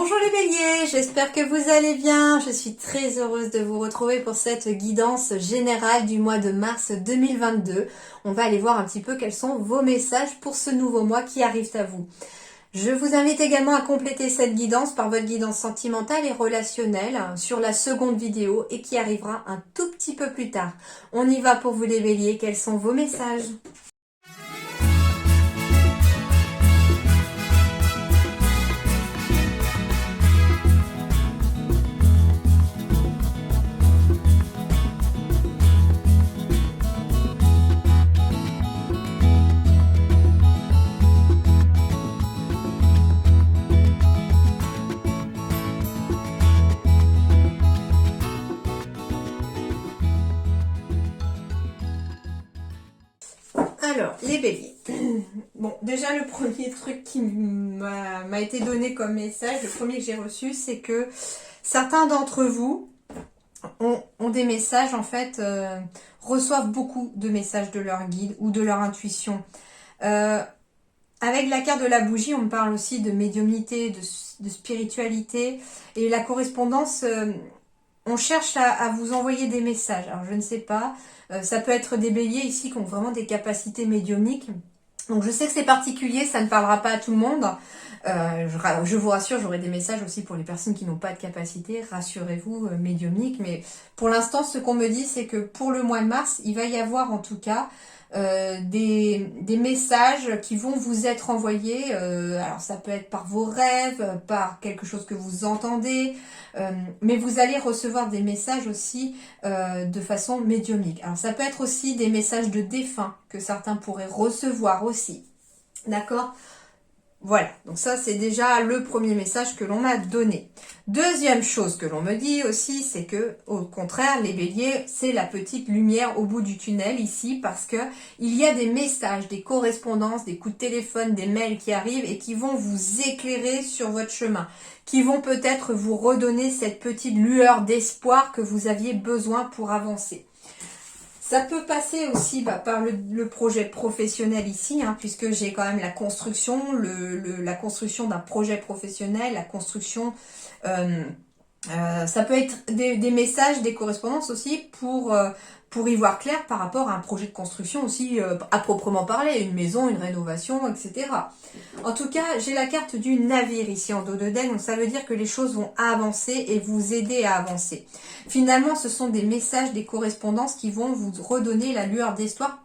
Bonjour les béliers, j'espère que vous allez bien. Je suis très heureuse de vous retrouver pour cette guidance générale du mois de mars 2022. On va aller voir un petit peu quels sont vos messages pour ce nouveau mois qui arrive à vous. Je vous invite également à compléter cette guidance par votre guidance sentimentale et relationnelle sur la seconde vidéo et qui arrivera un tout petit peu plus tard. On y va pour vous les béliers, quels sont vos messages ? Alors, les béliers. Bon, déjà, le premier truc qui m'a été donné comme message, le premier que j'ai reçu, c'est que certains d'entre vous ont des messages, en fait, reçoivent beaucoup de messages de leur guide ou de leur intuition. Avec la carte de la bougie, on me parle aussi de médiumnité, de spiritualité. Et la correspondance, on cherche à vous envoyer des messages. Alors, je ne sais pas. Ça peut être des béliers ici qui ont vraiment des capacités médiumniques. Donc je sais que c'est particulier, ça ne parlera pas à tout le monde. Je vous rassure, j'aurai des messages aussi pour les personnes qui n'ont pas de capacité, rassurez-vous, médiumnique. Mais pour l'instant, ce qu'on me dit, c'est que pour le mois de mars, il va y avoir en tout cas des messages qui vont vous être envoyés. Alors ça peut être par vos rêves, par quelque chose que vous entendez, mais vous allez recevoir des messages aussi de façon médiumnique. Alors ça peut être aussi des messages de défunts que certains pourraient recevoir aussi. D'accord ? Voilà, donc ça c'est déjà le premier message que l'on m'a donné. Deuxième chose que l'on me dit aussi, c'est que au contraire, les béliers, c'est la petite lumière au bout du tunnel ici, parce que il y a des messages, des correspondances, des coups de téléphone, des mails qui arrivent et qui vont vous éclairer sur votre chemin, qui vont peut-être vous redonner cette petite lueur d'espoir que vous aviez besoin pour avancer. Ça peut passer aussi par le projet professionnel ici, puisque j'ai quand même la construction, la construction d'un projet professionnel, la construction, ça peut être des messages, des correspondances aussi pour y voir clair par rapport à un projet de construction aussi à proprement parler, une maison, une rénovation, etc. En tout cas, j'ai la carte du navire ici en dos de denne, donc ça veut dire que les choses vont avancer et vous aider à avancer. Finalement, ce sont des messages, des correspondances qui vont vous redonner la lueur d'espoir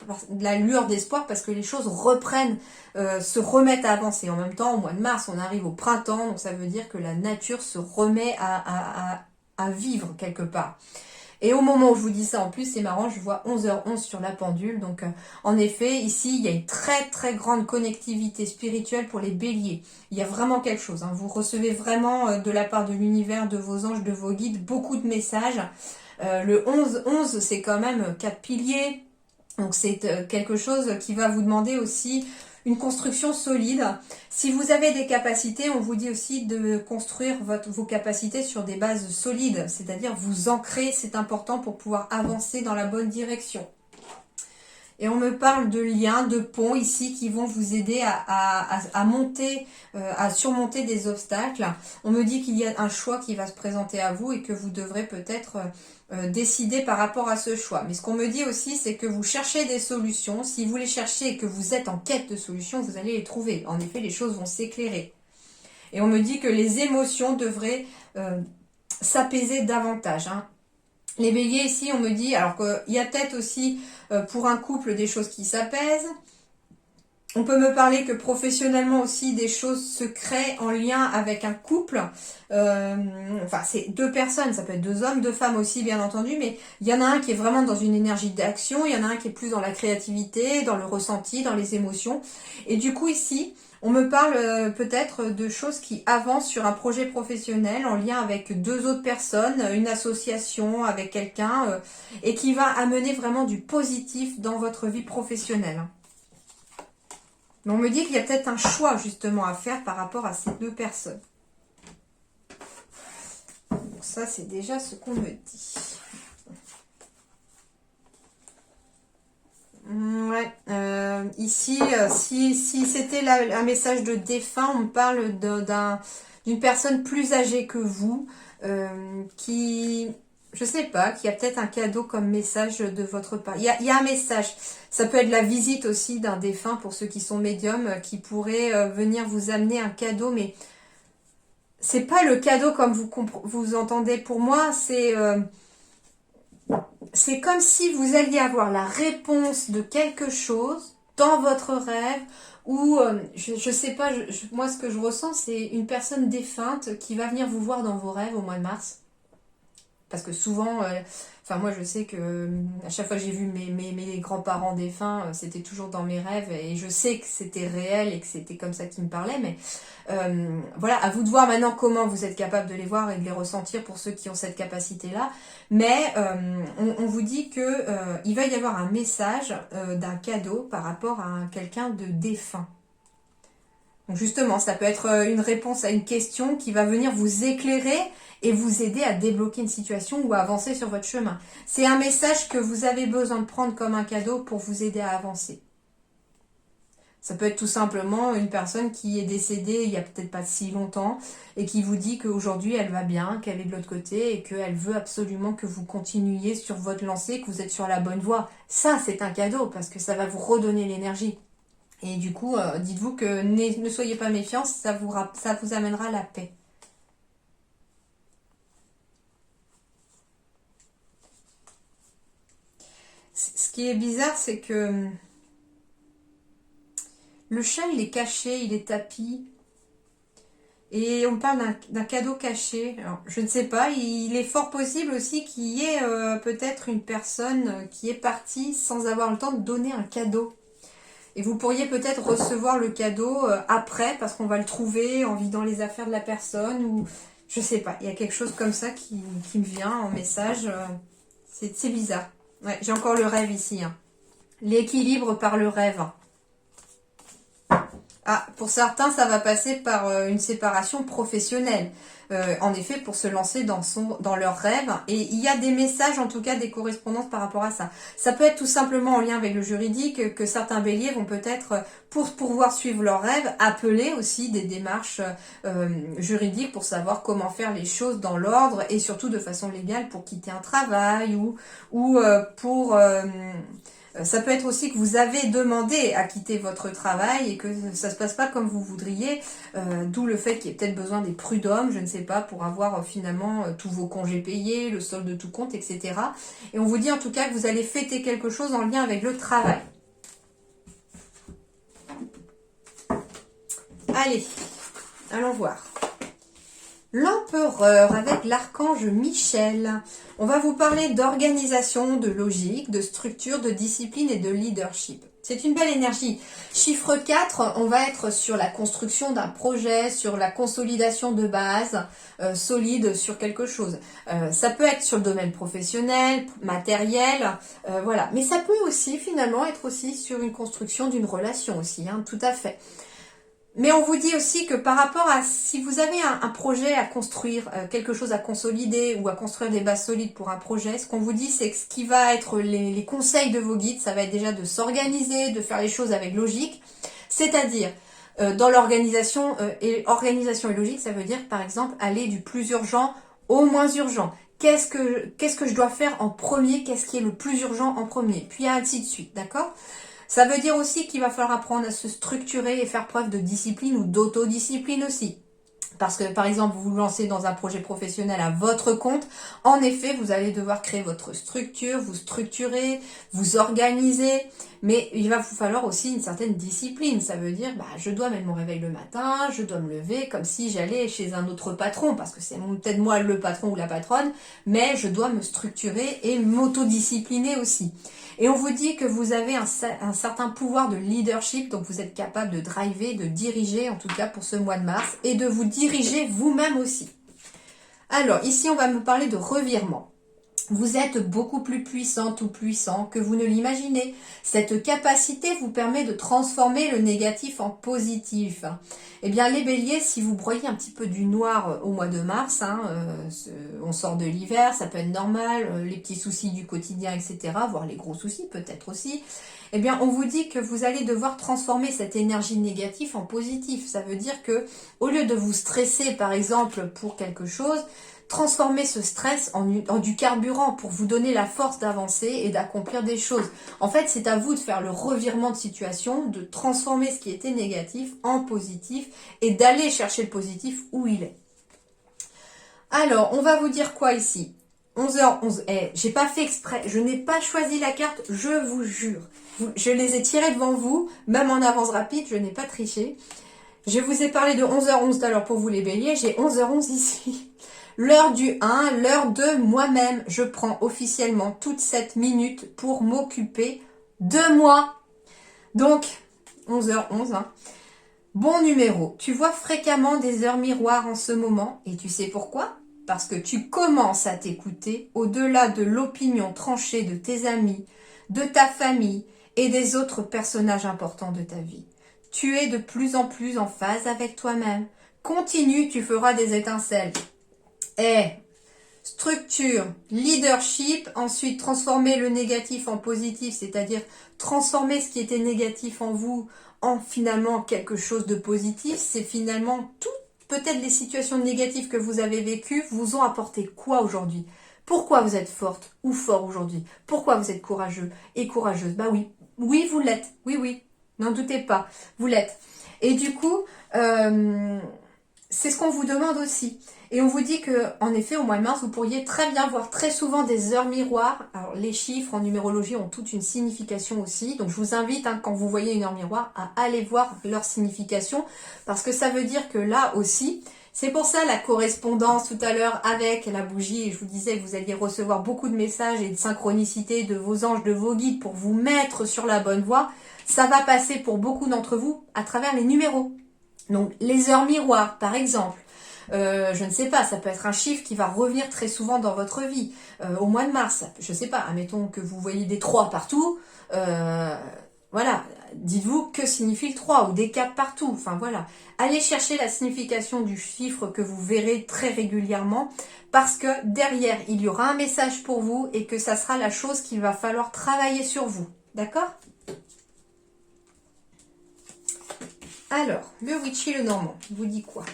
parce que les choses reprennent, se remettent à avancer. En même temps, au mois de mars, on arrive au printemps, donc ça veut dire que la nature se remet à vivre quelque part. Et au moment où je vous dis ça, en plus, c'est marrant, je vois 11h11 sur la pendule. Donc, en effet, ici, il y a une très très grande connectivité spirituelle pour les béliers. Il y a vraiment quelque chose. Vous recevez vraiment de la part de l'univers, de vos anges, de vos guides, beaucoup de messages. Le 11, c'est quand même 4 piliers. Donc, c'est quelque chose qui va vous demander aussi une construction solide. Si vous avez des capacités, on vous dit aussi de construire vos capacités sur des bases solides, c'est-à-dire vous ancrer, c'est important pour pouvoir avancer dans la bonne direction. Et on me parle de liens, de ponts ici qui vont vous aider à monter, à surmonter des obstacles. On me dit qu'il y a un choix qui va se présenter à vous et que vous devrez peut-être décider par rapport à ce choix. Mais ce qu'on me dit aussi, c'est que vous cherchez des solutions. Si vous les cherchez et que vous êtes en quête de solutions, vous allez les trouver. En effet, les choses vont s'éclairer. Et on me dit que les émotions devraient s'apaiser davantage. Les béliers ici, on me dit, alors qu'il y a peut-être aussi pour un couple des choses qui s'apaisent. On peut me parler que professionnellement aussi des choses se créent en lien avec un couple. Enfin, c'est deux personnes, ça peut être deux hommes, deux femmes aussi bien entendu, mais il y en a un qui est vraiment dans une énergie d'action, il y en a un qui est plus dans la créativité, dans le ressenti, dans les émotions. Et du coup ici, on me parle peut-être de choses qui avancent sur un projet professionnel en lien avec deux autres personnes, une association avec quelqu'un, et qui va amener vraiment du positif dans votre vie professionnelle. Mais on me dit qu'il y a peut-être un choix justement à faire par rapport à ces deux personnes. Donc ça, c'est déjà ce qu'on me dit. Ouais, ici, si c'était un message de défunt, on me parle d'une personne plus âgée que vous, qui, je sais pas, qui a peut-être un cadeau comme message de votre part. Il y a un message. Ça peut être la visite aussi d'un défunt pour ceux qui sont médiums, qui pourrait venir vous amener un cadeau, mais c'est pas le cadeau comme vous entendez. Pour moi, c'est comme si vous alliez avoir la réponse de quelque chose dans votre rêve, ou je sais pas, moi ce que je ressens, c'est une personne défunte qui va venir vous voir dans vos rêves au mois de mars. Parce que souvent, enfin moi je sais que à chaque fois que j'ai vu mes grands-parents défunts, c'était toujours dans mes rêves, et je sais que c'était réel et que c'était comme ça qu'ils me parlaient, mais voilà, à vous de voir maintenant comment vous êtes capable de les voir et de les ressentir pour ceux qui ont cette capacité-là. Mais on vous dit que il va y avoir un message d'un cadeau par rapport à quelqu'un de défunt. Donc justement, ça peut être une réponse à une question qui va venir vous éclairer et vous aider à débloquer une situation ou à avancer sur votre chemin. C'est un message que vous avez besoin de prendre comme un cadeau pour vous aider à avancer. Ça peut être tout simplement une personne qui est décédée il n'y a peut-être pas si longtemps et qui vous dit qu'aujourd'hui elle va bien, qu'elle est de l'autre côté et qu'elle veut absolument que vous continuiez sur votre lancée, que vous êtes sur la bonne voie. Ça, c'est un cadeau parce que ça va vous redonner l'énergie. Et du coup, dites-vous que ne soyez pas méfiants, ça vous amènera la paix. Ce qui est bizarre, c'est que le chat, il est caché, il est tapi. Et on parle d'un cadeau caché. Alors, je ne sais pas, il est fort possible aussi qu'il y ait peut-être une personne qui est partie sans avoir le temps de donner un cadeau. Et vous pourriez peut-être recevoir le cadeau après, parce qu'on va le trouver en vidant les affaires de la personne, ou je sais pas, il y a quelque chose comme ça qui me vient en message. C'est bizarre. Ouais, j'ai encore le rêve ici. Hein. L'équilibre par le rêve. Ah, pour certains, ça va passer par une séparation professionnelle. En effet, pour se lancer dans leur rêve. Et il y a des messages, en tout cas des correspondances par rapport à ça. Ça peut être tout simplement en lien avec le juridique, que certains béliers vont peut-être, pour pouvoir suivre leur rêve, appeler aussi des démarches juridiques pour savoir comment faire les choses dans l'ordre et surtout de façon légale pour quitter un travail ou pour... ça peut être aussi que vous avez demandé à quitter votre travail et que ça se passe pas comme vous voudriez, d'où le fait qu'il y ait peut-être besoin des prud'hommes, je ne sais pas, pour avoir finalement tous vos congés payés, le solde de tout compte, etc. Et on vous dit en tout cas que vous allez fêter quelque chose en lien avec le travail. Allez, allons voir. L'empereur avec l'archange Michel. On va vous parler d'organisation, de logique, de structure, de discipline et de leadership. C'est une belle énergie. Chiffre 4, on va être sur la construction d'un projet, sur la consolidation de base solide sur quelque chose. Ça peut être sur le domaine professionnel, matériel, voilà. Mais ça peut aussi finalement être aussi sur une construction d'une relation aussi, hein, tout à fait. Mais on vous dit aussi que par rapport à si vous avez un projet à construire, quelque chose à consolider ou à construire des bases solides pour un projet, ce qu'on vous dit c'est que ce qui va être les conseils de vos guides, ça va être déjà de s'organiser, de faire les choses avec logique, c'est-à-dire dans l'organisation organisation et logique, ça veut dire par exemple aller du plus urgent au moins urgent. Qu'est-ce que je dois faire en premier, qu'est-ce qui est le plus urgent en premier, puis ainsi de suite, d'accord ? Ça veut dire aussi qu'il va falloir apprendre à se structurer et faire preuve de discipline ou d'autodiscipline aussi. Parce que par exemple, vous vous lancez dans un projet professionnel à votre compte, en effet, vous allez devoir créer votre structure, vous structurer, vous organiser, mais il va vous falloir aussi une certaine discipline. Ça veut dire, je dois mettre mon réveil le matin, je dois me lever comme si j'allais chez un autre patron, parce que c'est peut-être moi le patron ou la patronne, mais je dois me structurer et m'autodiscipliner aussi. Et on vous dit que vous avez un certain pouvoir de leadership, donc vous êtes capable de driver, de diriger, en tout cas pour ce mois de mars, et de vous diriger vous-même aussi. Alors, ici, on va me parler de revirement. Vous êtes beaucoup plus puissante ou puissant que vous ne l'imaginez. Cette capacité vous permet de transformer le négatif en positif. Eh bien, les béliers, si vous broyez un petit peu du noir au mois de mars, on sort de l'hiver, ça peut être normal, les petits soucis du quotidien, etc., voire les gros soucis peut-être aussi, eh bien, on vous dit que vous allez devoir transformer cette énergie négative en positif. Ça veut dire que, au lieu de vous stresser, par exemple, pour quelque chose, transformez ce stress en du carburant pour vous donner la force d'avancer et d'accomplir des choses. En fait, c'est à vous de faire le revirement de situation, de transformer ce qui était négatif en positif et d'aller chercher le positif où il est. Alors, on va vous dire quoi ici? 11h11. J'ai pas fait exprès, je n'ai pas choisi la carte, je vous jure. Je les ai tirées devant vous, même en avance rapide, je n'ai pas triché. Je vous ai parlé de 11h11 tout à l'heure pour vous les béliers, j'ai 11h11 ici. L'heure du 1, l'heure de moi-même. Je prends officiellement toute cette minute pour m'occuper de moi. Donc, 11h11. Bon numéro. Tu vois fréquemment des heures miroirs en ce moment. Et tu sais pourquoi? Parce que tu commences à t'écouter au-delà de l'opinion tranchée de tes amis, de ta famille et des autres personnages importants de ta vie. Tu es de plus en plus en phase avec toi-même. Continue, tu feras des étincelles. Structure, leadership, ensuite transformer le négatif en positif, c'est-à-dire transformer ce qui était négatif en vous en finalement quelque chose de positif. C'est finalement tout, peut-être les situations négatives que vous avez vécues vous ont apporté quoi aujourd'hui? Pourquoi vous êtes forte ou fort aujourd'hui? Pourquoi vous êtes courageux et courageuse? Bah oui, oui vous l'êtes, oui, n'en doutez pas, vous l'êtes. Et du coup, c'est ce qu'on vous demande aussi. Et on vous dit que, en effet, au mois de mars, vous pourriez très bien voir très souvent des heures miroirs. Alors, les chiffres en numérologie ont toute une signification aussi. Donc, je vous invite, quand vous voyez une heure miroir, à aller voir leur signification. Parce que ça veut dire que là aussi, c'est pour ça la correspondance tout à l'heure avec la bougie. Et je vous disais que vous alliez recevoir beaucoup de messages et de synchronicité de vos anges, de vos guides pour vous mettre sur la bonne voie. Ça va passer pour beaucoup d'entre vous à travers les numéros. Donc, les heures miroirs, par exemple. Je ne sais pas, ça peut être un chiffre qui va revenir très souvent dans votre vie. Au mois de mars, je ne sais pas, admettons que vous voyez des 3 partout. Voilà, dites-vous que signifie le 3 ou des 4 partout. Enfin voilà, allez chercher la signification du chiffre que vous verrez très régulièrement parce que derrière, il y aura un message pour vous et que ça sera la chose qu'il va falloir travailler sur vous. D'accord ? Alors, le Witchy le Normand, vous dit quoi ?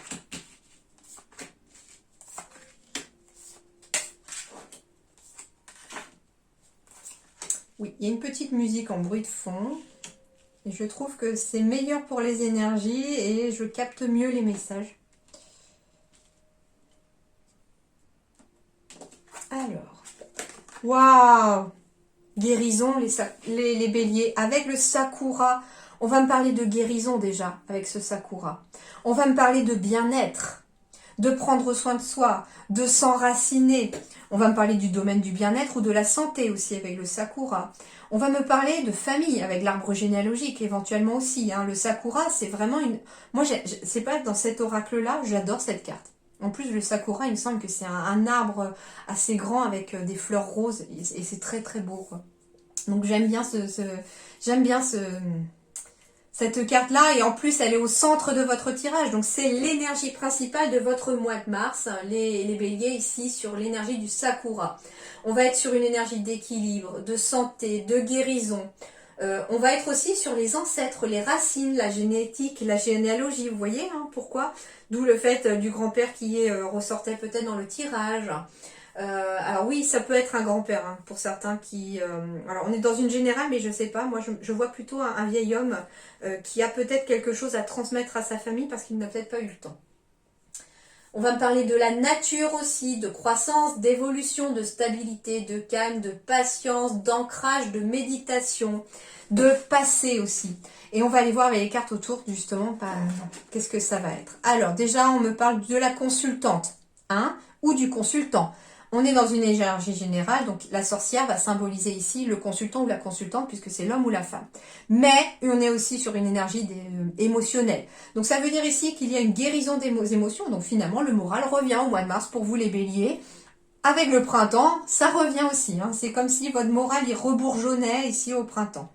Oui, il y a une petite musique en bruit de fond. Et je trouve que c'est meilleur pour les énergies et je capte mieux les messages. Alors, waouh! Guérison, les béliers. Avec le sakura, on va me parler de guérison déjà, avec ce sakura. On va me parler de bien-être, de prendre soin de soi, de s'enraciner. On va me parler du domaine du bien-être ou de la santé aussi avec le sakura. On va me parler de famille avec l'arbre généalogique éventuellement aussi. Le sakura, c'est vraiment une... Moi, c'est pas dans cet oracle-là, j'adore cette carte. En plus, le sakura, il me semble que c'est un arbre assez grand avec des fleurs roses et c'est très très beau, quoi. Donc j'aime bien cette carte-là, et en plus elle est au centre de votre tirage, donc c'est l'énergie principale de votre mois de mars, les béliers ici sur l'énergie du sakura. On va être sur une énergie d'équilibre, de santé, de guérison. On va être aussi sur les ancêtres, les racines, la génétique, la généalogie, vous voyez pourquoi? D'où le fait du grand-père qui ressortait peut-être dans le tirage. Alors oui, ça peut être un grand-père pour certains qui... alors on est dans une générale, mais je sais pas, moi je vois plutôt un vieil homme qui a peut-être quelque chose à transmettre à sa famille parce qu'il n'a peut-être pas eu le temps. On va me parler de la nature aussi, de croissance, d'évolution, de stabilité, de calme, de patience, d'ancrage, de méditation, de passé aussi. Et on va aller voir avec les cartes autour justement, qu'est-ce que ça va être. Alors déjà, on me parle de la consultante, ou du consultant. On est dans une énergie générale, donc la sorcière va symboliser ici le consultant ou la consultante, puisque c'est l'homme ou la femme. Mais on est aussi sur une énergie émotionnelle. Donc ça veut dire ici qu'il y a une guérison des émotions, donc finalement le moral revient au mois de mars pour vous les béliers. Avec le printemps, ça revient aussi. Hein. C'est comme si votre morale y rebourgeonnait ici au printemps.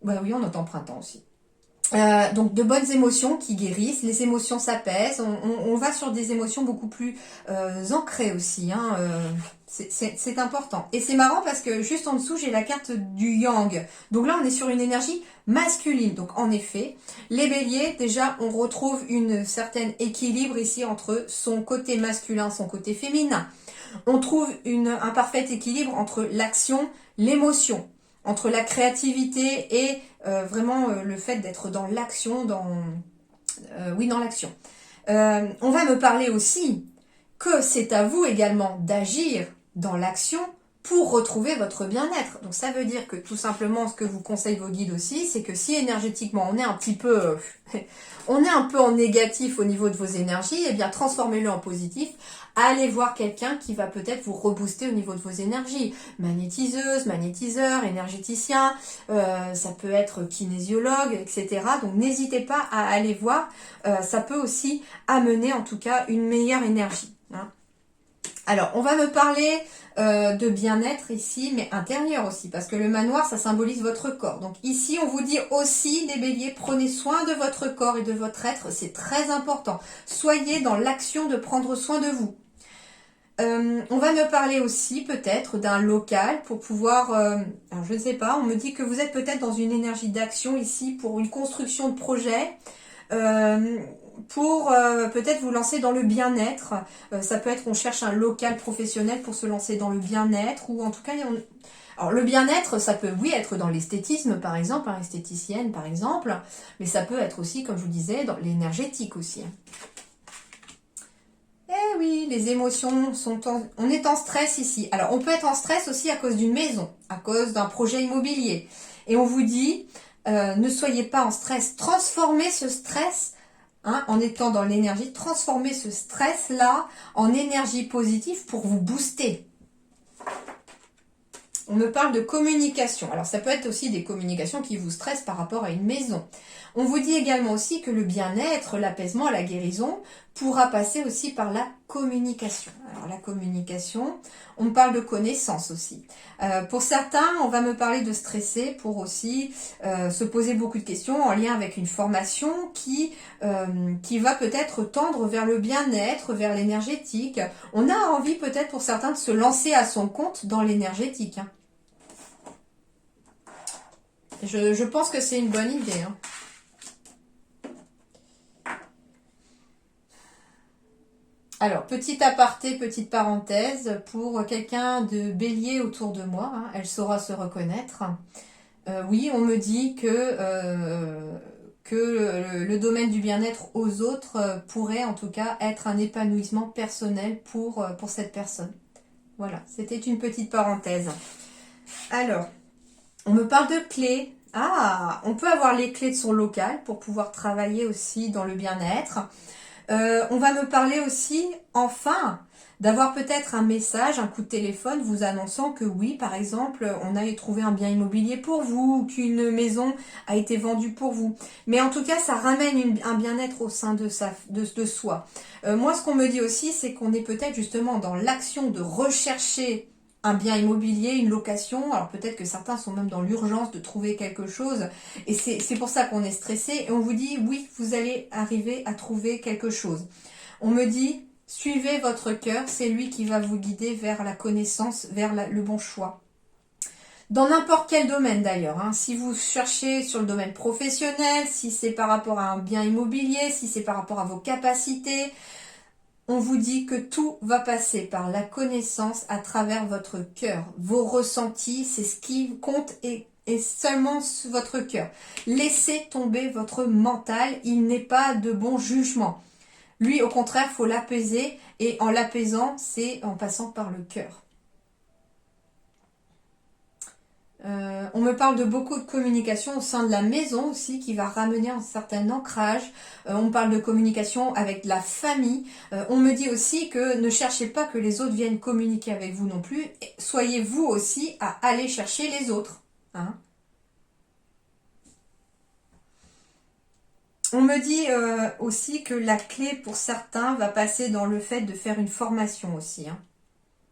Bah oui, on entend printemps aussi. Donc de bonnes émotions qui guérissent, les émotions s'apaisent, on va sur des émotions beaucoup plus ancrées aussi, hein, c'est important. Et c'est marrant parce que juste en dessous j'ai la carte du yang, donc là on est sur une énergie masculine, donc en effet, les béliers déjà on retrouve une certaine équilibre ici entre son côté masculin, son côté féminin. On trouve un parfait équilibre entre l'action, l'émotion, entre la créativité et vraiment le fait d'être dans l'action, dans l'action. On va me parler aussi que c'est à vous également d'agir dans l'action pour retrouver votre bien-être. Donc ça veut dire que tout simplement ce que vous conseillent vos guides aussi, c'est que si énergétiquement on est un petit peu on est un peu en négatif au niveau de vos énergies, eh bien transformez-le en positif. Allez voir quelqu'un qui va peut-être vous rebooster au niveau de vos énergies. Magnétiseuse, magnétiseur, énergéticien, ça peut être kinésiologue, etc. Donc n'hésitez pas à aller voir. Ça peut aussi amener en tout cas une meilleure énergie. Hein. Alors, on va me parler de bien-être ici, mais intérieur aussi, parce que le manoir, ça symbolise votre corps. Donc ici, on vous dit aussi, les béliers, prenez soin de votre corps et de votre être, c'est très important. Soyez dans l'action de prendre soin de vous. On va me parler aussi peut-être d'un local pour pouvoir, alors je ne sais pas, on me dit que vous êtes peut-être dans une énergie d'action ici pour une construction de projet. Pour peut-être vous lancer dans le bien-être. Ça peut être on cherche un local professionnel pour se lancer dans le bien-être ou en tout cas alors le bien-être ça peut oui être dans l'esthétisme par exemple, hein, esthéticienne par exemple, mais ça peut être aussi comme je vous disais dans l'énergétique aussi. Eh oui, les émotions on est en stress ici. Alors on peut être en stress aussi à cause d'une maison, à cause d'un projet immobilier. Et on vous dit ne soyez pas en stress, transformez ce stress. Hein, en étant dans l'énergie, transformez ce stress-là en énergie positive pour vous booster. On me parle de communication. Alors ça peut être aussi des communications qui vous stressent par rapport à une maison. On vous dit également aussi que le bien-être, l'apaisement, la guérison pourra passer aussi par la communication. Alors la communication, on me parle de connaissance aussi. Pour certains, on va me parler de stresser pour aussi se poser beaucoup de questions en lien avec une formation qui va peut-être tendre vers le bien-être, vers l'énergétique. On a envie peut-être pour certains de se lancer à son compte dans l'énergétique. Hein. Je pense que c'est une bonne idée. Hein. Alors, petit aparté, petite parenthèse, pour quelqu'un de bélier autour de moi, hein, elle saura se reconnaître. Oui, on me dit que le domaine du bien-être aux autres pourrait en tout cas être un épanouissement personnel pour cette personne. Voilà, c'était une petite parenthèse. Alors, on me parle de clés. Ah, on peut avoir les clés de son local pour pouvoir travailler aussi dans le bien-être. On va me parler aussi, enfin, d'avoir peut-être un message, un coup de téléphone vous annonçant que oui, par exemple, on a trouvé un bien immobilier pour vous, ou qu'une maison a été vendue pour vous. Mais en tout cas, ça ramène un bien-être au sein de soi. Moi, ce qu'on me dit aussi, c'est qu'on est peut-être justement dans l'action de rechercher un bien immobilier, une location. Alors peut-être que certains sont même dans l'urgence de trouver quelque chose. Et c'est pour ça qu'on est stressé. Et on vous dit, oui, vous allez arriver à trouver quelque chose. On me dit, suivez votre cœur. C'est lui qui va vous guider vers la connaissance, vers le bon choix. Dans n'importe quel domaine d'ailleurs. Hein. Si vous cherchez sur le domaine professionnel, si c'est par rapport à un bien immobilier, si c'est par rapport à vos capacités, on vous dit que tout va passer par la connaissance à travers votre cœur. Vos ressentis, c'est ce qui compte et seulement votre cœur. Laissez tomber votre mental, il n'est pas de bon jugement. Lui, au contraire, il faut l'apaiser et en l'apaisant, c'est en passant par le cœur. On me parle de beaucoup de communication au sein de la maison aussi qui va ramener un certain ancrage. On me parle de communication avec la famille. On me dit aussi que ne cherchez pas que les autres viennent communiquer avec vous non plus. Soyez vous aussi à aller chercher les autres. Hein. On me dit aussi que la clé pour certains va passer dans le fait de faire une formation aussi. Hein.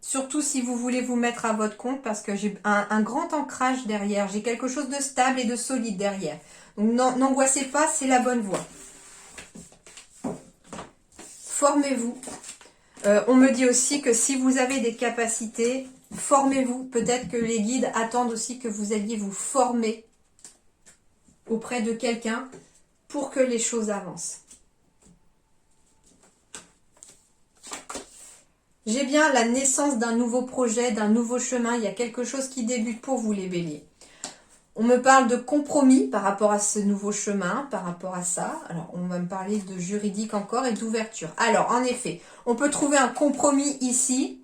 Surtout si vous voulez vous mettre à votre compte, parce que j'ai un grand ancrage derrière. J'ai quelque chose de stable et de solide derrière. Donc n'angoissez pas, c'est la bonne voie. Formez-vous. On me dit aussi que si vous avez des capacités, formez-vous. Peut-être que les guides attendent aussi que vous alliez vous former auprès de quelqu'un pour que les choses avancent. J'ai bien la naissance d'un nouveau projet, d'un nouveau chemin. Il y a quelque chose qui débute pour vous, les béliers. On me parle de compromis par rapport à ce nouveau chemin, par rapport à ça. Alors, on va me parler de juridique encore et d'ouverture. Alors, en effet, on peut trouver un compromis ici.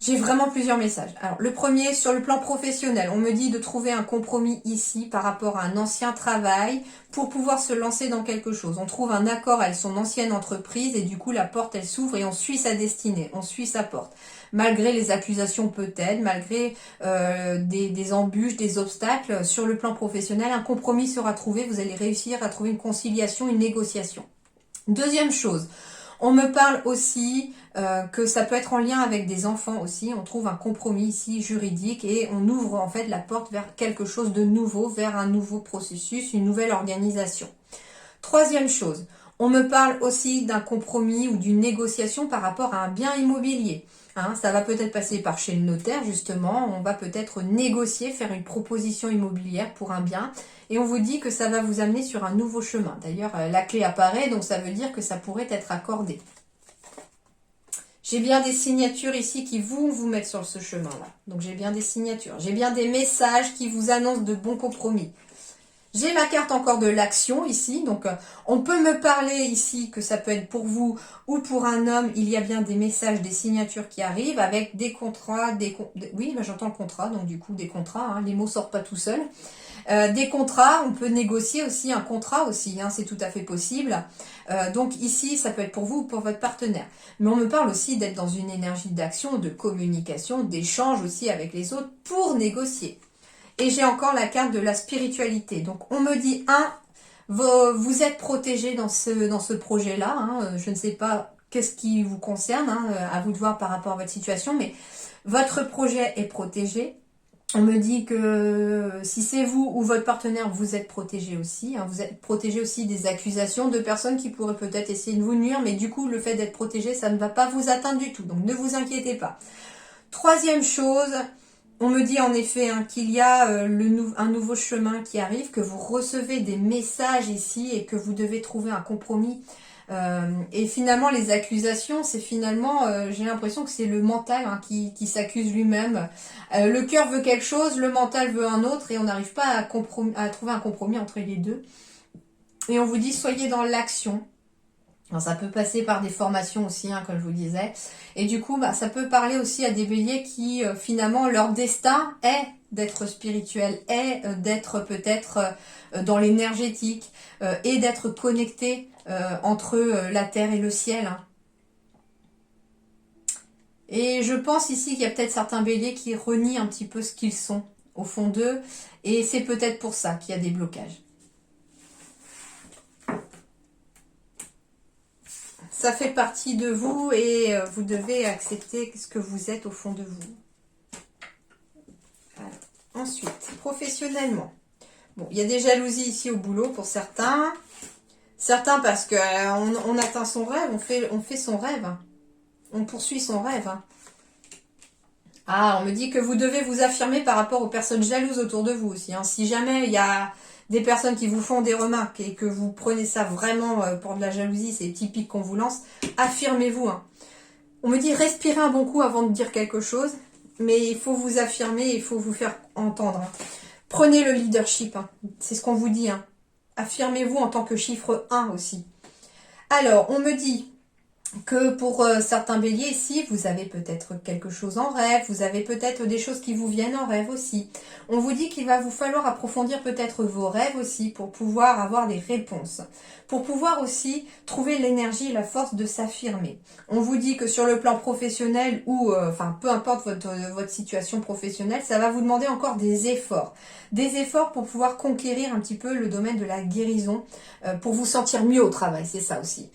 J'ai vraiment plusieurs messages. Alors, le premier, sur le plan professionnel, on me dit de trouver un compromis ici par rapport à un ancien travail pour pouvoir se lancer dans quelque chose. On trouve un accord avec son ancienne entreprise et du coup, la porte, elle s'ouvre et on suit sa destinée, on suit sa porte. Malgré les accusations peut-être, malgré des embûches, des obstacles, sur le plan professionnel, un compromis sera trouvé. Vous allez réussir à trouver une conciliation, une négociation. Deuxième chose, on me parle aussi que ça peut être en lien avec des enfants aussi. On trouve un compromis ici juridique et on ouvre en fait la porte vers quelque chose de nouveau, vers un nouveau processus, une nouvelle organisation. Troisième chose, on me parle aussi d'un compromis ou d'une négociation par rapport à un bien immobilier. Ça va peut-être passer par chez le notaire justement, on va peut-être négocier, faire une proposition immobilière pour un bien et on vous dit que ça va vous amener sur un nouveau chemin. D'ailleurs, la clé apparaît, donc ça veut dire que ça pourrait être accordé. J'ai bien des signatures ici qui vont vous mettre sur ce chemin-là. Donc j'ai bien des signatures, j'ai bien des messages qui vous annoncent de bons compromis. J'ai la carte encore de l'action ici, donc on peut me parler ici que ça peut être pour vous ou pour un homme. Il y a bien des messages, des signatures qui arrivent avec des contrats, oui, là j'entends contrat, donc du coup des contrats, les mots sortent pas tout seuls. Des contrats, on peut négocier aussi un contrat aussi, c'est tout à fait possible. Donc ici, ça peut être pour vous ou pour votre partenaire. Mais on me parle aussi d'être dans une énergie d'action, de communication, d'échange aussi avec les autres pour négocier. Et j'ai encore la carte de la spiritualité. Donc on me dit, vous êtes protégé dans ce projet-là. Je ne sais pas qu'est-ce qui vous concerne, à vous de voir par rapport à votre situation, mais votre projet est protégé. On me dit que si c'est vous ou votre partenaire, vous êtes protégé aussi. Vous êtes protégé aussi des accusations de personnes qui pourraient peut-être essayer de vous nuire, mais du coup, le fait d'être protégé, ça ne va pas vous atteindre du tout. Donc ne vous inquiétez pas. Troisième chose, on me dit en effet qu'il y a un nouveau chemin qui arrive, que vous recevez des messages ici et que vous devez trouver un compromis. Et finalement, les accusations, c'est finalement, j'ai l'impression que c'est le mental qui s'accuse lui-même. Le cœur veut quelque chose, le mental veut un autre et on n'arrive pas à trouver un compromis entre les deux. Et on vous dit, soyez dans l'action. Alors, ça peut passer par des formations aussi, comme je vous le disais. Et du coup, ça peut parler aussi à des béliers qui, finalement, leur destin est d'être spirituel, est d'être peut-être dans l'énergétique et d'être connecté entre la terre et le ciel. Et je pense ici qu'il y a peut-être certains béliers qui renient un petit peu ce qu'ils sont au fond d'eux. Et c'est peut-être pour ça qu'il y a des blocages. Ça fait partie de vous et vous devez accepter ce que vous êtes au fond de vous. Alors, ensuite, professionnellement. Bon, il y a des jalousies ici au boulot pour certains. Certains parce qu'on atteint son rêve, on fait son rêve. On poursuit son rêve. On me dit que vous devez vous affirmer par rapport aux personnes jalouses autour de vous aussi. Si jamais il y a des personnes qui vous font des remarques et que vous prenez ça vraiment pour de la jalousie, c'est typique qu'on vous lance, affirmez-vous. On me dit respirez un bon coup avant de dire quelque chose, mais il faut vous affirmer, il faut vous faire entendre. Prenez le leadership, c'est ce qu'on vous dit. Affirmez-vous en tant que chiffre 1 aussi. Alors, on me dit que pour certains béliers ici, vous avez peut-être quelque chose en rêve, vous avez peut-être des choses qui vous viennent en rêve aussi. On vous dit qu'il va vous falloir approfondir peut-être vos rêves aussi pour pouvoir avoir des réponses, pour pouvoir aussi trouver l'énergie et la force de s'affirmer. On vous dit que sur le plan professionnel ou, peu importe votre situation professionnelle, ça va vous demander encore des efforts pour pouvoir conquérir un petit peu le domaine de la guérison, pour vous sentir mieux au travail, c'est ça aussi.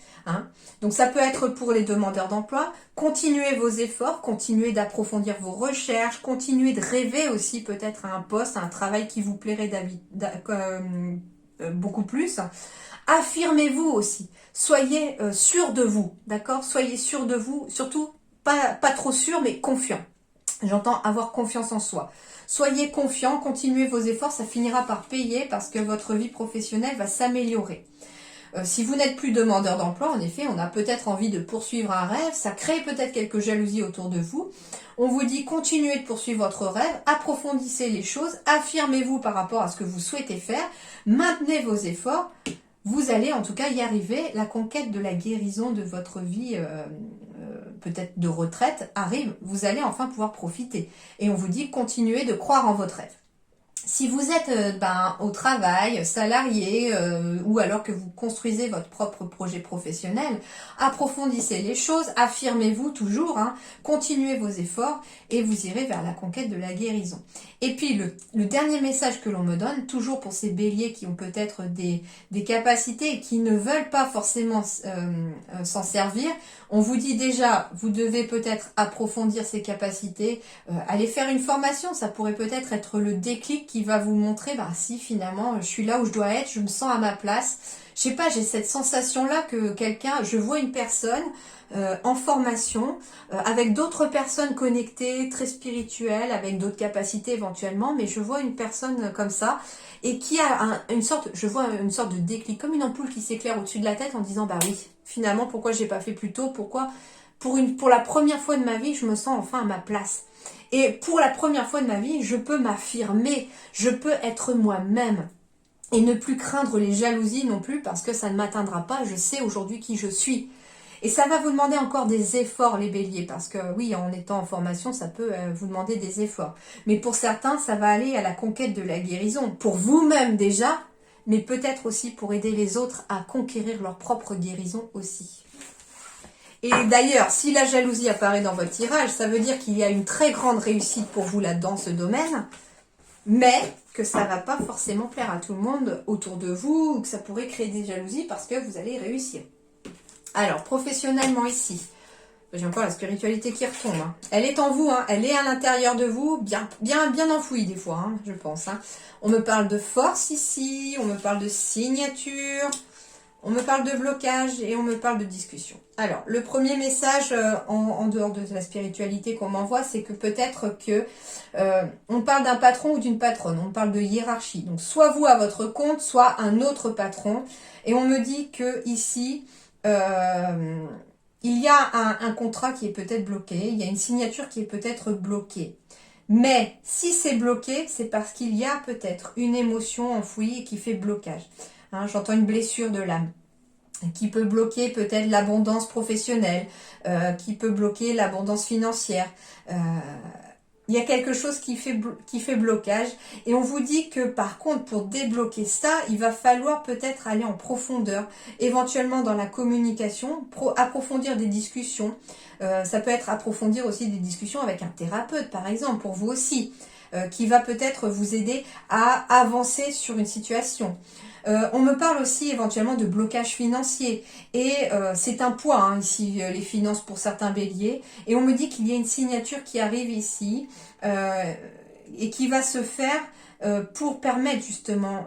Donc ça peut être peut-être pour les demandeurs d'emploi, continuez vos efforts, continuez d'approfondir vos recherches, continuez de rêver aussi peut-être à un poste, à un travail qui vous plairait beaucoup plus. Affirmez-vous aussi, soyez sûr de vous, d'accord? Soyez sûr de vous, surtout pas trop sûr, mais confiant. J'entends avoir confiance en soi. Soyez confiant, continuez vos efforts, ça finira par payer parce que votre vie professionnelle va s'améliorer. Si vous n'êtes plus demandeur d'emploi, en effet, on a peut-être envie de poursuivre un rêve, ça crée peut-être quelques jalousies autour de vous. On vous dit continuez de poursuivre votre rêve, approfondissez les choses, affirmez-vous par rapport à ce que vous souhaitez faire, maintenez vos efforts. Vous allez en tout cas y arriver. La conquête de la guérison de votre vie, peut-être de retraite, arrive. Vous allez enfin pouvoir profiter. Et on vous dit continuez de croire en votre rêve. Si vous êtes au travail, salarié, ou alors que vous construisez votre propre projet professionnel, approfondissez les choses, affirmez-vous toujours, continuez vos efforts et vous irez vers la conquête de la guérison. Et puis le dernier message que l'on me donne, toujours pour ces béliers qui ont peut-être des capacités et qui ne veulent pas forcément s'en servir, on vous dit déjà, vous devez peut-être approfondir ces capacités, aller faire une formation, ça pourrait peut-être être le déclic qui va vous montrer, si finalement je suis là où je dois être, je me sens à ma place. Je sais pas, j'ai cette sensation-là que je vois une personne en formation, avec d'autres personnes connectées, très spirituelles, avec d'autres capacités éventuellement, mais je vois une personne comme ça, et qui a je vois une sorte de déclic, comme une ampoule qui s'éclaire au-dessus de la tête en disant, oui, finalement, pourquoi j'ai pas fait plus tôt, pourquoi, pour la première fois de ma vie, je me sens enfin à ma place. Et pour la première fois de ma vie, je peux m'affirmer, je peux être moi-même. Et ne plus craindre les jalousies non plus, parce que ça ne m'atteindra pas, je sais aujourd'hui qui je suis. Et ça va vous demander encore des efforts, les béliers, parce que oui, en étant en formation, ça peut vous demander des efforts. Mais pour certains, ça va aller à la conquête de la guérison. Pour vous-même déjà, mais peut-être aussi pour aider les autres à conquérir leur propre guérison aussi. Et d'ailleurs, si la jalousie apparaît dans votre tirage, ça veut dire qu'il y a une très grande réussite pour vous là dans ce domaine, mais que ça ne va pas forcément plaire à tout le monde autour de vous, ou que ça pourrait créer des jalousies parce que vous allez réussir. Alors, professionnellement ici, j'ai encore la spiritualité qui retombe. Elle est en vous, elle est à l'intérieur de vous, bien enfouie des fois, je pense. On me parle de force ici, on me parle de signature, on me parle de blocage et on me parle de discussion. Alors, le premier message en dehors de la spiritualité qu'on m'envoie, c'est que peut-être que on parle d'un patron ou d'une patronne, on parle de hiérarchie. Donc, soit vous à votre compte, soit un autre patron. Et on me dit que ici, il y a un contrat qui est peut-être bloqué, il y a une signature qui est peut-être bloquée. Mais si c'est bloqué, c'est parce qu'il y a peut-être une émotion enfouie et qui fait blocage. J'entends une blessure de l'âme qui peut bloquer peut-être l'abondance professionnelle, qui peut bloquer l'abondance financière. Il y a quelque chose qui fait blocage. Et on vous dit que par contre, pour débloquer ça, il va falloir peut-être aller en profondeur, éventuellement dans la communication, approfondir des discussions. Ça peut être approfondir aussi des discussions avec un thérapeute, par exemple, pour vous aussi, qui va peut-être vous aider à avancer sur une situation. On me parle aussi éventuellement de blocage financier et c'est un poids ici, les finances pour certains béliers, et on me dit qu'il y a une signature qui arrive ici et qui va se faire pour permettre justement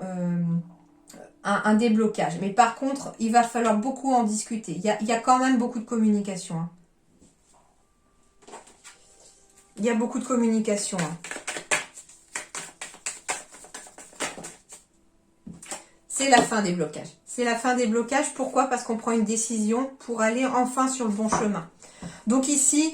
un déblocage. Mais par contre, il va falloir beaucoup en discuter. Il y a quand même beaucoup de communication. Il y a beaucoup de communication. C'est la fin des blocages. C'est la fin des blocages. Pourquoi? Parce qu'on prend une décision pour aller enfin sur le bon chemin. Donc ici,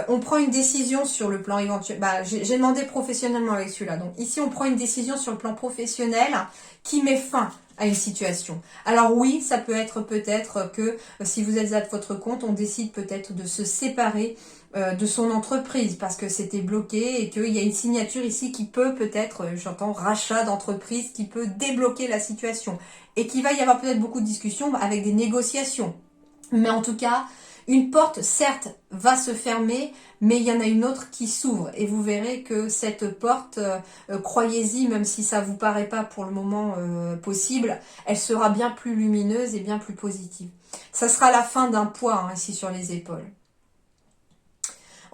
on prend une décision sur le plan éventuel. J'ai demandé professionnellement avec celui-là. Donc ici, on prend une décision sur le plan professionnel qui met fin à une situation. Alors oui, ça peut être peut-être que si vous êtes à votre compte, on décide peut-être de se séparer de son entreprise parce que c'était bloqué et qu'il y a une signature ici qui peut peut-être, j'entends rachat d'entreprise, qui peut débloquer la situation et qu'il va y avoir peut-être beaucoup de discussions avec des négociations. Mais en tout cas, Une porte, certes, va se fermer, mais il y en a une autre qui s'ouvre. Et vous verrez que cette porte, croyez-y, même si ça vous paraît pas pour le moment possible, elle sera bien plus lumineuse et bien plus positive. Ça sera la fin d'un poids ici sur les épaules.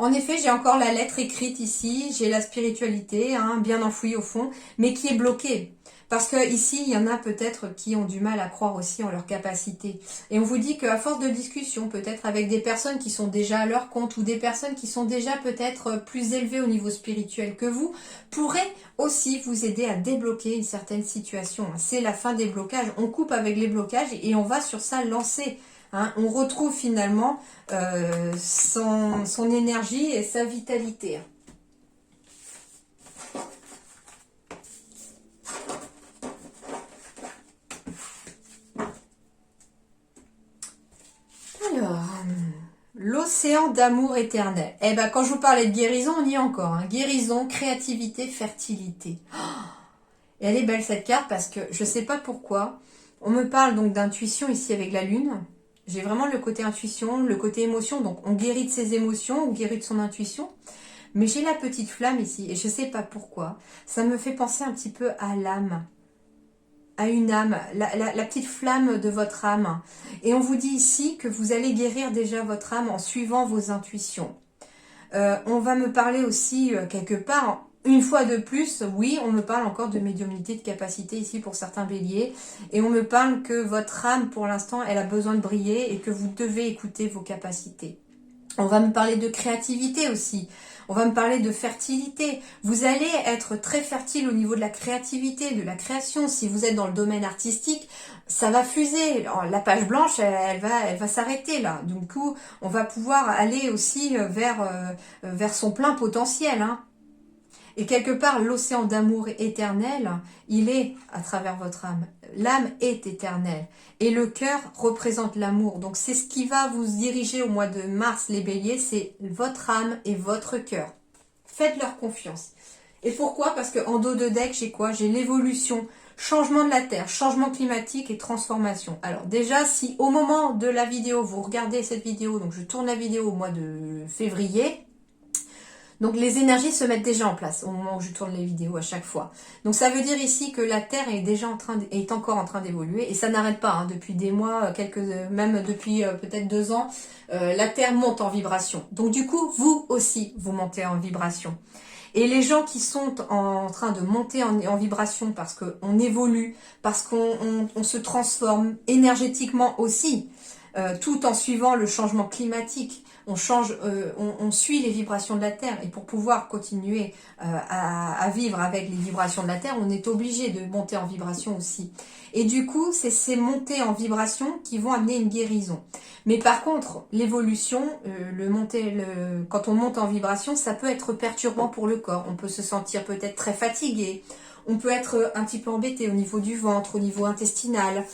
En effet, j'ai encore la lettre écrite ici, j'ai la spiritualité, bien enfouie au fond, mais qui est bloquée. Parce que ici, il y en a peut-être qui ont du mal à croire aussi en leur capacité. Et on vous dit qu'à force de discussion, peut-être avec des personnes qui sont déjà à leur compte ou des personnes qui sont déjà peut-être plus élevées au niveau spirituel que vous, pourraient aussi vous aider à débloquer une certaine situation. C'est la fin des blocages. On coupe avec les blocages et on va sur sa lancée. On retrouve finalement son énergie et sa vitalité. Alors, l'océan d'amour éternel. Eh ben, quand je vous parlais de guérison, on y est encore. Guérison, créativité, fertilité. Et elle est belle cette carte parce que je ne sais pas pourquoi. On me parle donc d'intuition ici avec la lune. J'ai vraiment le côté intuition, le côté émotion. Donc on guérit de ses émotions, on guérit de son intuition. Mais j'ai la petite flamme ici et je ne sais pas pourquoi. Ça me fait penser un petit peu à l'âme. À une âme, la petite flamme de votre âme. Et on vous dit ici que vous allez guérir déjà votre âme en suivant vos intuitions. On va me parler aussi quelque part... Une fois de plus, oui, on me parle encore de médiumnité, de capacité ici pour certains béliers. Et on me parle que votre âme, pour l'instant, elle a besoin de briller et que vous devez écouter vos capacités. On va me parler de créativité aussi. On va me parler de fertilité. Vous allez être très fertile au niveau de la créativité, de la création. Si vous êtes dans le domaine artistique, ça va fuser. La page blanche, elle va s'arrêter là. Du coup, on va pouvoir aller aussi vers son plein potentiel. Et quelque part, l'océan d'amour éternel, il est à travers votre âme. L'âme est éternelle. Et le cœur représente l'amour. Donc c'est ce qui va vous diriger au mois de mars, les béliers, c'est votre âme et votre cœur. Faites-leur confiance. Et pourquoi? Parce qu'en dos de deck, j'ai quoi? J'ai l'évolution, changement de la Terre, changement climatique et transformation. Alors déjà, si au moment de la vidéo, vous regardez cette vidéo, donc je tourne la vidéo au mois de février, donc les énergies se mettent déjà en place au moment où je tourne les vidéos à chaque fois. Donc ça veut dire ici que la Terre est déjà est encore en train d'évoluer et ça n'arrête pas depuis des mois, même depuis peut-être 2 ans, la Terre monte en vibration. Donc du coup, vous aussi, vous montez en vibration. Et les gens qui sont en train de monter en vibration parce qu'on évolue, parce qu'on se transforme énergétiquement aussi, tout en suivant le changement climatique, on suit les vibrations de la Terre et pour pouvoir continuer à vivre avec les vibrations de la Terre, on est obligé de monter en vibration aussi. Et du coup, c'est ces montées en vibration qui vont amener une guérison. Mais par contre, l'évolution, quand on monte en vibration, ça peut être perturbant pour le corps. On peut se sentir peut-être très fatigué, on peut être un petit peu embêté au niveau du ventre, au niveau intestinal.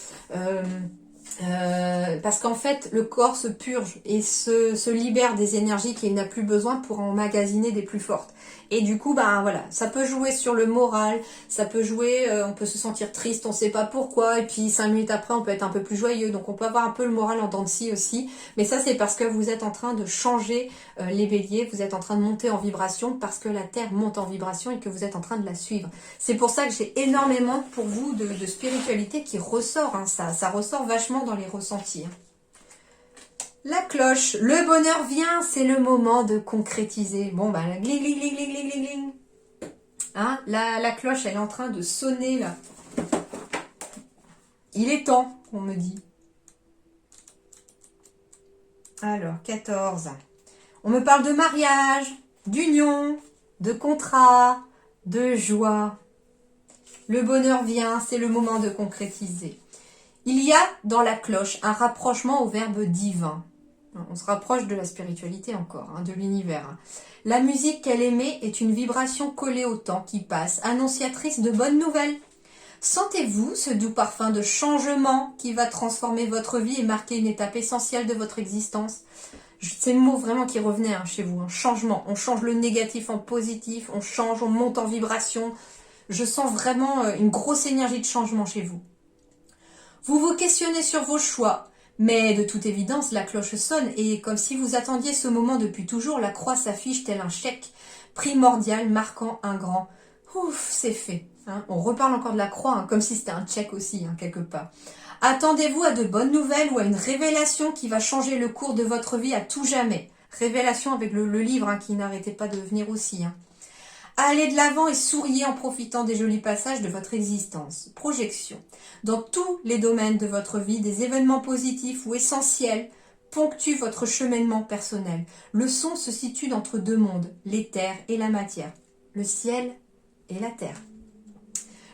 Parce qu'en fait, le corps se purge et se libère des énergies qu'il n'a plus besoin pour emmagasiner des plus fortes. Et du coup, voilà, ça peut jouer sur le moral, ça peut jouer, on peut se sentir triste, on ne sait pas pourquoi, et puis 5 minutes après, on peut être un peu plus joyeux, donc on peut avoir un peu le moral en dents de scie aussi. Mais ça, c'est parce que vous êtes en train de changer les béliers, vous êtes en train de monter en vibration, parce que la Terre monte en vibration et que vous êtes en train de la suivre. C'est pour ça que j'ai énormément pour vous de spiritualité qui ressort, ça ressort vachement dans les ressentis. La cloche, le bonheur vient, c'est le moment de concrétiser. Bon, gling, gling, gling, gling, gling, gling, gling. La cloche, elle est en train de sonner, là. Il est temps, on me dit. Alors, 14. On me parle de mariage, d'union, de contrat, de joie. Le bonheur vient, c'est le moment de concrétiser. Il y a dans la cloche un rapprochement au verbe divin. On se rapproche de la spiritualité encore, de l'univers. La musique qu'elle émet est une vibration collée au temps qui passe, annonciatrice de bonnes nouvelles. Sentez-vous ce doux parfum de changement qui va transformer votre vie et marquer une étape essentielle de votre existence. C'est le mot vraiment qui revenait chez vous, changement. On change le négatif en positif, on change, on monte en vibration. Je sens vraiment une grosse énergie de changement chez vous. Vous vous questionnez sur vos choix, Mais de toute évidence, la cloche sonne et comme si vous attendiez ce moment depuis toujours, la croix s'affiche tel un chèque primordial marquant un grand « Ouf, c'est fait hein ». On reparle encore de la croix, hein, comme si c'était un chèque aussi, hein, quelque part. Attendez-vous à de bonnes nouvelles ou à une révélation qui va changer le cours de votre vie à tout jamais. Révélation avec le livre hein, qui n'arrêtait pas de venir aussi. Hein. Allez de l'avant et souriez en profitant des jolis passages de votre existence. Projection. Dans tous les domaines de votre vie, des événements positifs ou essentiels ponctuent votre cheminement personnel. Le son se situe entre deux mondes, l'éther et la matière, le ciel et la terre.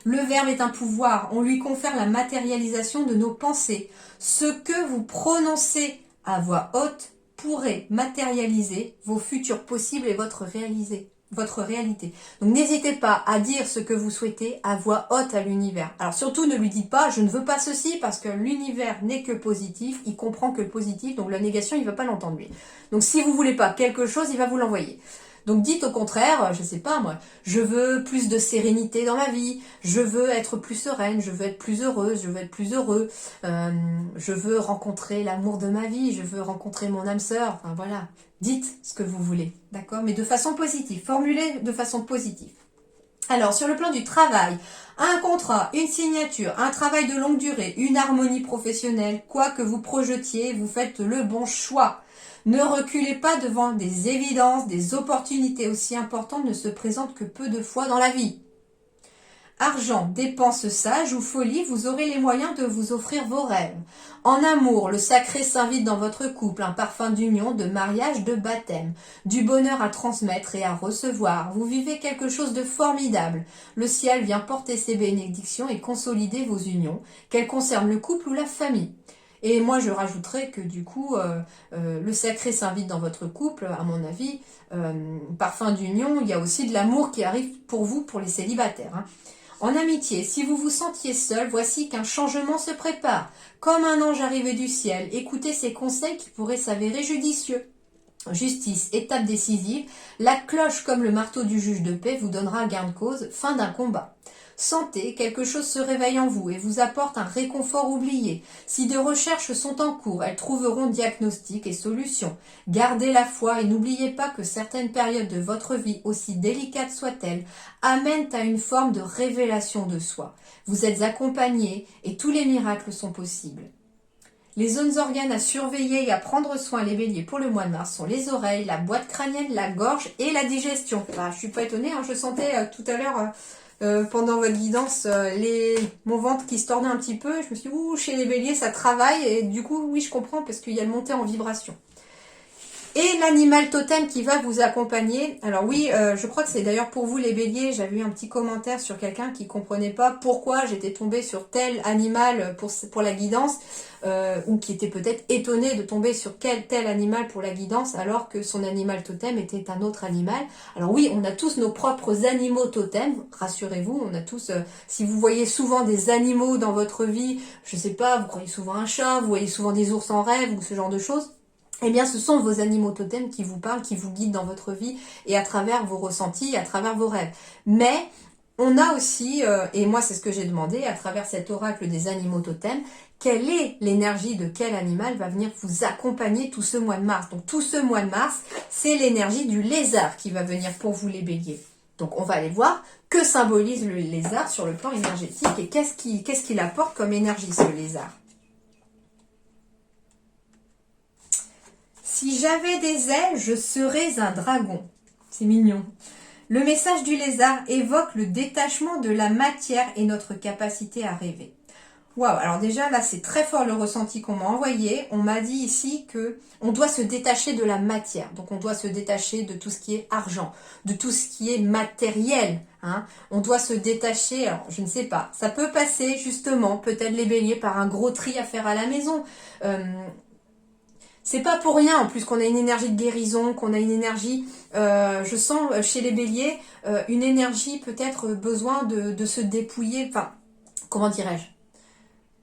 Le verbe est un pouvoir, on lui confère la matérialisation de nos pensées. Ce que vous prononcez à voix haute pourrait matérialiser vos futurs possibles et votre réalité. Donc n'hésitez pas à dire ce que vous souhaitez à voix haute à l'univers. Alors surtout ne lui dites pas je ne veux pas ceci parce que l'univers n'est que positif, il comprend que le positif, donc la négation il ne va pas l'entendre lui. Donc si vous voulez pas quelque chose, il va vous l'envoyer. Donc dites au contraire, je sais pas moi, je veux plus de sérénité dans ma vie, je veux être plus sereine, je veux être plus heureuse, je veux être plus heureux, je veux rencontrer l'amour de ma vie, je veux rencontrer mon âme sœur, enfin voilà. Dites ce que vous voulez, d'accord? Mais de façon positive, formulez de façon positive. Alors, sur le plan du travail, un contrat, une signature, un travail de longue durée, une harmonie professionnelle, quoi que vous projetiez, vous faites le bon choix. Ne reculez pas devant des évidences, des opportunités aussi importantes ne se présentent que peu de fois dans la vie. Argent, dépenses sages ou folie, vous aurez les moyens de vous offrir vos rêves. En amour, le sacré s'invite dans votre couple, un parfum d'union, de mariage, de baptême, du bonheur à transmettre et à recevoir. Vous vivez quelque chose de formidable. Le ciel vient porter ses bénédictions et consolider vos unions, qu'elles concernent le couple ou la famille. Et moi, je rajouterais que du coup, le sacré s'invite dans votre couple, à mon avis, parfum d'union, il y a aussi de l'amour qui arrive pour vous, pour les célibataires. Hein. En amitié, si vous vous sentiez seul, voici qu'un changement se prépare. Comme un ange arrivé du ciel, écoutez ces conseils qui pourraient s'avérer judicieux. Justice, étape décisive, la cloche comme le marteau du juge de paix vous donnera gain de cause, fin d'un combat. Santé, quelque chose se réveille en vous et vous apporte un réconfort oublié. Si des recherches sont en cours, elles trouveront diagnostic et solution. Gardez la foi et n'oubliez pas que certaines périodes de votre vie, aussi délicates soient-elles, amènent à une forme de révélation de soi. Vous êtes accompagné et tous les miracles sont possibles. Les zones organes à surveiller et à prendre soin, les béliers, pour le mois de mars, sont les oreilles, la boîte crânienne, la gorge et la digestion. Bah, je suis pas étonnée, hein, je sentais tout à l'heure... pendant votre guidance, mon ventre qui se tordait un petit peu, je me suis dit, ouh, chez les béliers, ça travaille, et du coup, oui, je comprends, parce qu'il y a le monté en vibration. Et l'animal totem qui va vous accompagner. Alors oui, je crois que c'est d'ailleurs pour vous les béliers, j'avais eu un petit commentaire sur quelqu'un qui comprenait pas pourquoi j'étais tombée sur tel animal pour la guidance, ou qui était peut-être étonné de tomber sur tel animal pour la guidance, alors que son animal totem était un autre animal. Alors oui, on a tous nos propres animaux totems, rassurez-vous, on a tous, si vous voyez souvent des animaux dans votre vie, je sais pas, vous croyez souvent un chat, vous voyez souvent des ours en rêve, ou ce genre de choses, eh bien, ce sont vos animaux totems qui vous parlent, qui vous guident dans votre vie et à travers vos ressentis, à travers vos rêves. Mais on a aussi, et moi c'est ce que j'ai demandé, à travers cet oracle des animaux totems, quelle est l'énergie de quel animal va venir vous accompagner tout ce mois de mars. Donc tout ce mois de mars, c'est l'énergie du lézard qui va venir pour vous les béliers. Donc on va aller voir que symbolise le lézard sur le plan énergétique et qu'est-ce qu'il apporte comme énergie ce lézard. Si j'avais des ailes, je serais un dragon. C'est mignon. Le message du lézard évoque le détachement de la matière et notre capacité à rêver. Waouh, alors déjà là c'est très fort le ressenti qu'on m'a envoyé. On m'a dit ici que on doit se détacher de la matière. Donc on doit se détacher de tout ce qui est argent, de tout ce qui est matériel. Hein. On doit se détacher, alors je ne sais pas, ça peut passer justement, peut-être les béliers, par un gros tri à faire à la maison. C'est pas pour rien en plus qu'on a une énergie de guérison, qu'on a une énergie, je sens chez les béliers, une énergie peut-être besoin de se dépouiller, enfin, comment dirais-je,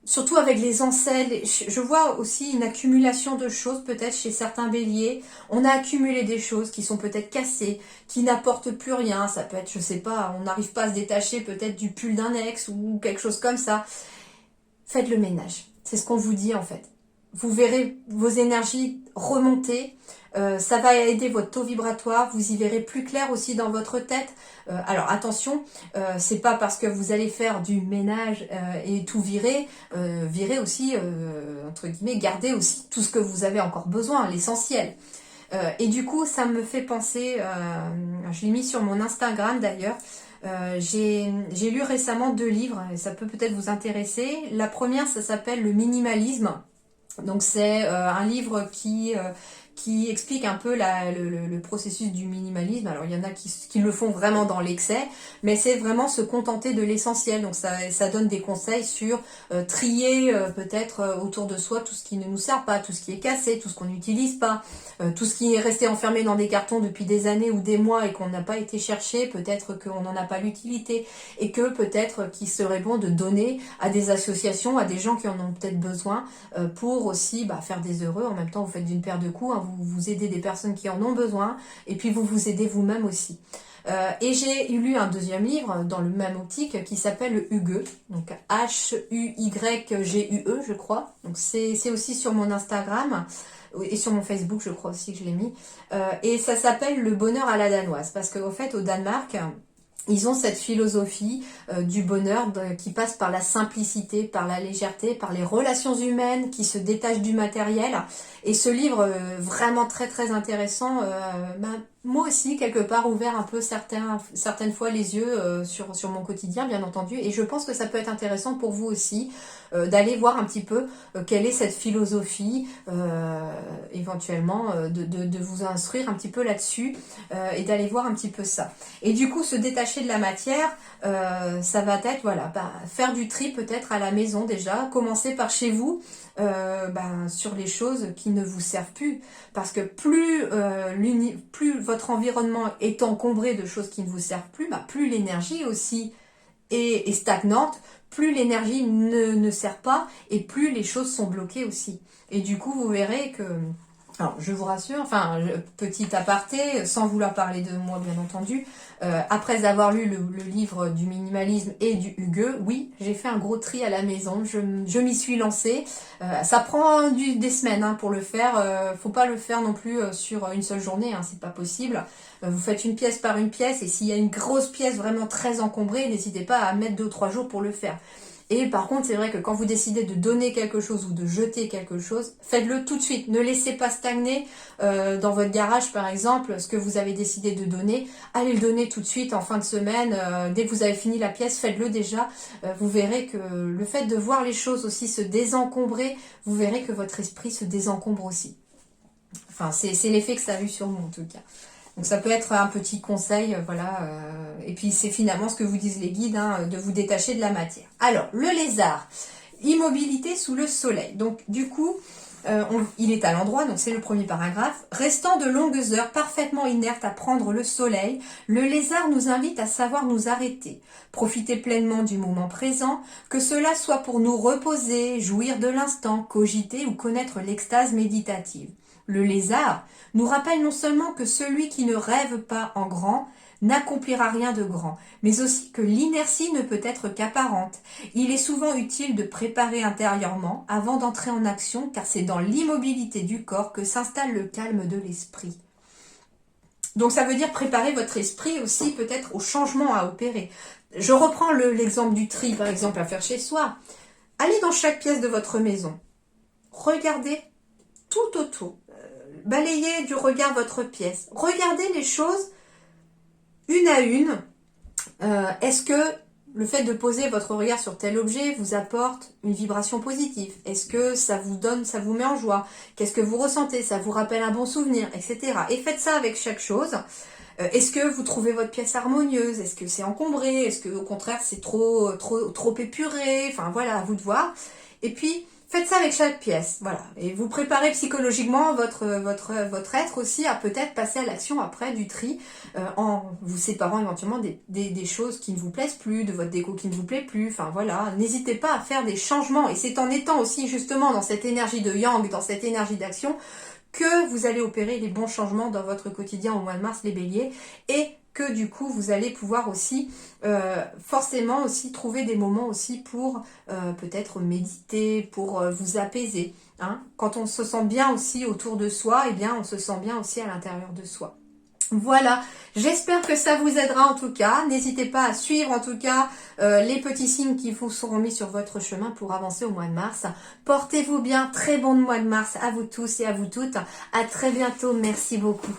surtout avec les ancêtres, je vois aussi une accumulation de choses peut-être chez certains béliers, on a accumulé des choses qui sont peut-être cassées, qui n'apportent plus rien, ça peut être, je sais pas, on n'arrive pas à se détacher peut-être du pull d'un ex ou quelque chose comme ça. Faites le ménage, c'est ce qu'on vous dit en fait. vous verrez vos énergies remonter. Ça va aider votre taux vibratoire, vous y verrez plus clair aussi dans votre tête. Alors attention, c'est pas parce que vous allez faire du ménage et tout virer, virer aussi, entre guillemets, garder aussi tout ce que vous avez encore besoin, l'essentiel. Et du coup, ça me fait penser, je l'ai mis sur mon Instagram d'ailleurs, j'ai lu récemment 2 livres, et ça peut peut-être vous intéresser. La première, ça s'appelle Le minimalisme. Donc c'est un livre qui explique un peu le processus du minimalisme. Alors il y en a qui le font vraiment dans l'excès, mais c'est vraiment se contenter de l'essentiel. Donc ça donne des conseils sur trier peut-être autour de soi tout ce qui ne nous sert pas, tout ce qui est cassé, tout ce qu'on n'utilise pas, tout ce qui est resté enfermé dans des cartons depuis des années ou des mois et qu'on n'a pas été chercher, peut-être qu'on n'en a pas l'utilité et que peut-être qu'il serait bon de donner à des associations, à des gens qui en ont peut-être besoin pour aussi faire des heureux. En même temps, vous faites d'une paire de coups, hein, vous aidez des personnes qui en ont besoin et puis vous vous aidez vous-même aussi. Et j'ai lu un deuxième livre dans le même optique qui s'appelle le Hugueux, donc Huyghue, je crois. Donc c'est aussi sur mon Instagram et sur mon Facebook, je crois aussi que je l'ai mis. Et ça s'appelle Le bonheur à la danoise parce qu'au fait, au Danemark, ils ont cette philosophie du bonheur qui passe par la simplicité, par la légèreté, par les relations humaines qui se détachent du matériel. Et ce livre, vraiment très très intéressant, moi aussi, quelque part, ouvert un peu certaines fois les yeux sur mon quotidien, bien entendu. Et je pense que ça peut être intéressant pour vous aussi d'aller voir un petit peu quelle est cette philosophie, éventuellement, de vous instruire un petit peu là-dessus et d'aller voir un petit peu ça. Et du coup, se détacher de la matière, ça va être, voilà, faire du tri peut-être à la maison déjà, commencer par chez vous, sur les choses qui ne vous servent plus. Parce que plus votre environnement est encombré de choses qui ne vous servent plus, plus l'énergie aussi est stagnante, plus l'énergie ne sert pas et plus les choses sont bloquées aussi. Et du coup, vous verrez que... Alors, je vous rassure, petit aparté, sans vouloir parler de moi, bien entendu, après avoir lu le livre du minimalisme et du Hugueux, oui, j'ai fait un gros tri à la maison, je m'y suis lancée. Ça prend des semaines pour le faire, faut pas le faire non plus sur une seule journée, c'est pas possible. Vous faites une pièce par une pièce, et s'il y a une grosse pièce vraiment très encombrée, n'hésitez pas à mettre 2 ou 3 jours pour le faire. Et par contre, c'est vrai que quand vous décidez de donner quelque chose ou de jeter quelque chose, faites-le tout de suite. Ne laissez pas stagner dans votre garage, par exemple, ce que vous avez décidé de donner. Allez le donner tout de suite en fin de semaine. Dès que vous avez fini la pièce, faites-le déjà. Vous verrez que le fait de voir les choses aussi se désencombrer, vous verrez que votre esprit se désencombre aussi. Enfin, c'est l'effet que ça a eu sur moi en tout cas. Donc ça peut être un petit conseil, voilà. Et puis c'est finalement ce que vous disent les guides, de vous détacher de la matière. Alors, le lézard, immobilité sous le soleil. Donc du coup, il est à l'endroit, donc c'est le premier paragraphe. Restant de longues heures parfaitement inerte à prendre le soleil, le lézard nous invite à savoir nous arrêter, profiter pleinement du moment présent, que cela soit pour nous reposer, jouir de l'instant, cogiter ou connaître l'extase méditative. Le lézard nous rappelle non seulement que celui qui ne rêve pas en grand n'accomplira rien de grand, mais aussi que l'inertie ne peut être qu'apparente. Il est souvent utile de préparer intérieurement avant d'entrer en action, car c'est dans l'immobilité du corps que s'installe le calme de l'esprit. Donc ça veut dire préparer votre esprit aussi peut-être au changement à opérer. Je reprends l'exemple du tri, par exemple, à faire chez soi. Allez dans chaque pièce de votre maison. Regardez tout autour. Balayez du regard votre pièce. Regardez les choses une à une. Est-ce que le fait de poser votre regard sur tel objet vous apporte une vibration positive? Est-ce que ça vous met en joie? Qu'est-ce que vous ressentez? Ça vous rappelle un bon souvenir, etc. Et faites ça avec chaque chose. Est-ce que vous trouvez votre pièce harmonieuse? Est-ce que c'est encombré? Est-ce que au contraire c'est trop épuré? Enfin voilà, à vous de voir. Et puis faites ça avec chaque pièce, voilà. Et vous préparez psychologiquement votre être aussi à peut-être passer à l'action après du tri, en vous séparant éventuellement des choses qui ne vous plaisent plus, de votre déco qui ne vous plaît plus, enfin voilà. N'hésitez pas à faire des changements, et c'est en étant aussi justement dans cette énergie de yang, dans cette énergie d'action, que vous allez opérer les bons changements dans votre quotidien au mois de mars, les béliers, et que du coup vous allez pouvoir aussi forcément aussi trouver des moments aussi pour peut-être méditer, pour vous apaiser. Hein. Quand on se sent bien aussi autour de soi, eh bien on se sent bien aussi à l'intérieur de soi. Voilà, j'espère que ça vous aidera en tout cas. N'hésitez pas à suivre en tout cas les petits signes qui vous seront mis sur votre chemin pour avancer au mois de mars. Portez-vous bien, très bon mois de mars à vous tous et à vous toutes. À très bientôt, merci beaucoup.